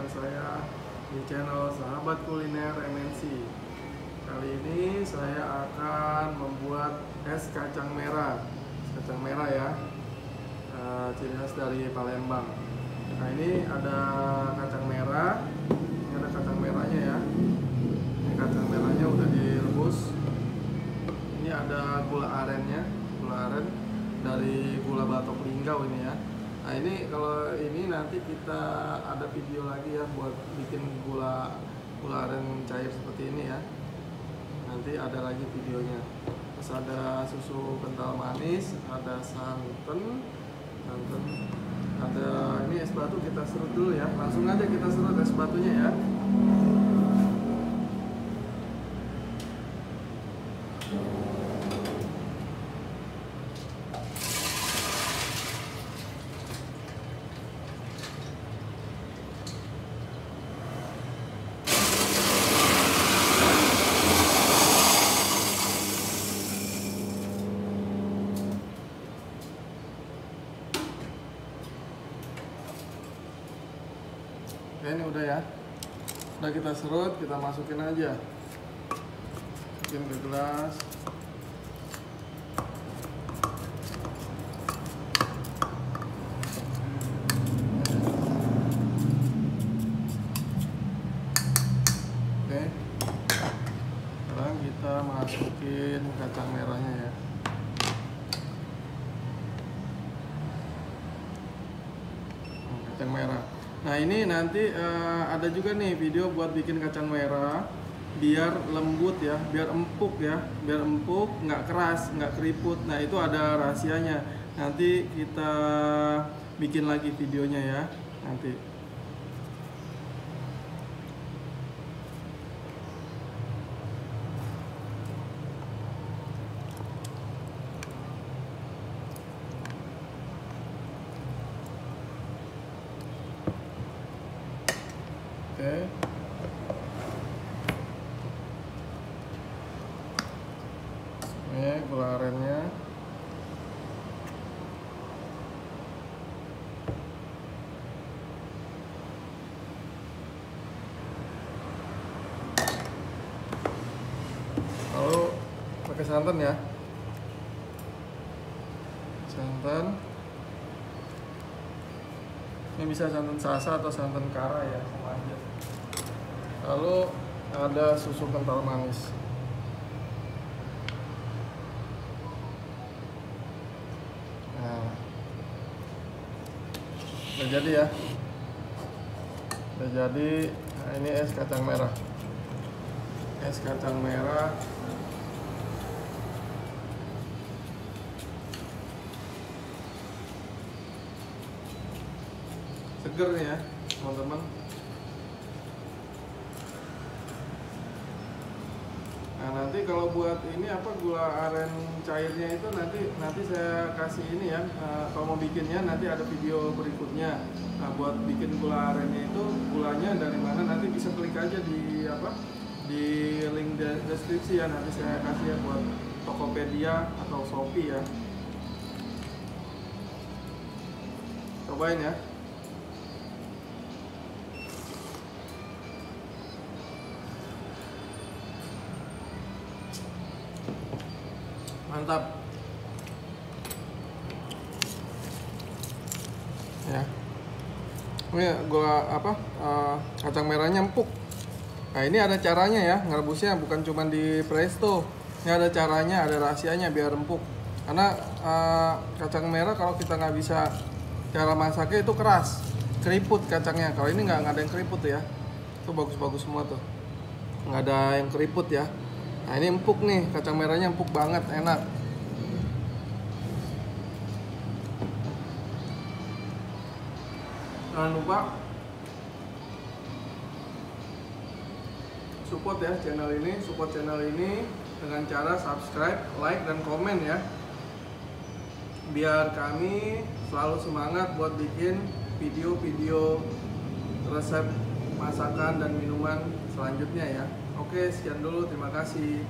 dengan saya di channel Sahabat Kuliner MNC. Kali ini saya akan membuat es kacang merah. Kacang merah ya, ciri khas dari Palembang. Nah, ini ada kacang merah, ini ada kacang merahnya ya. Ini kacang merahnya udah direbus. Ini ada gula arennya, gula aren dari gula batok linggau ini ya. Nah, ini kalau ini nanti kita ada video lagi ya buat bikin gula aren cair seperti ini ya. Nanti ada lagi videonya. Terus ada susu kental manis, ada santan, ada ini es batu, kita serut dulu ya. Langsung aja kita serut es batunya ya. Oke, ini udah ya. Udah kita serut, kita masukin aja. Masukin ke gelas. Oke. Sekarang kita masukin kacang merahnya ya. Kacang merah. Nah, ini nanti ada juga nih video buat bikin kacang merah biar lembut ya, biar empuk ya, biar empuk, nggak keras, nggak keriput. Nah, itu ada rahasianya. Nanti kita bikin lagi videonya ya, nanti. Oke. Ini gula arennya. Lalu pakai santan ya. Santan. Ini bisa santan sasa atau santan kara ya, sama aja. Lalu ada susu kental manis. Nah, udah jadi ya. Udah jadi. Nah, ini es kacang merah. Es kacang merah. Seger nih ya, teman-teman. Nah, nanti kalau buat ini apa, gula aren cairnya itu nanti saya kasih ini ya. Kalau mau bikinnya nanti ada video berikutnya. Nah, buat bikin gula arennya itu gulanya dari mana nanti bisa klik aja di di link deskripsi ya. Nanti saya kasih ya buat Tokopedia atau Shopee ya. Cobain ya. Mantap ya. Ini gula kacang merahnya empuk. Nah, ini ada caranya ya ngerebusnya, bukan cuma di presto. Ini ada caranya, ada rahasianya biar empuk. Karena kacang merah kalau kita nggak bisa cara masaknya itu keras, keriput kacangnya. Kalau ini nggak ada yang keriput ya. Itu bagus-bagus semua tuh, nggak ada yang keriput ya. Nah, ini empuk nih, kacang merahnya empuk banget, enak. Jangan lupa support ya channel ini dengan cara subscribe, like, dan komen ya. Biar kami selalu semangat buat bikin video-video resep masakan dan minuman selanjutnya ya. Oke, sekian dulu, terima kasih.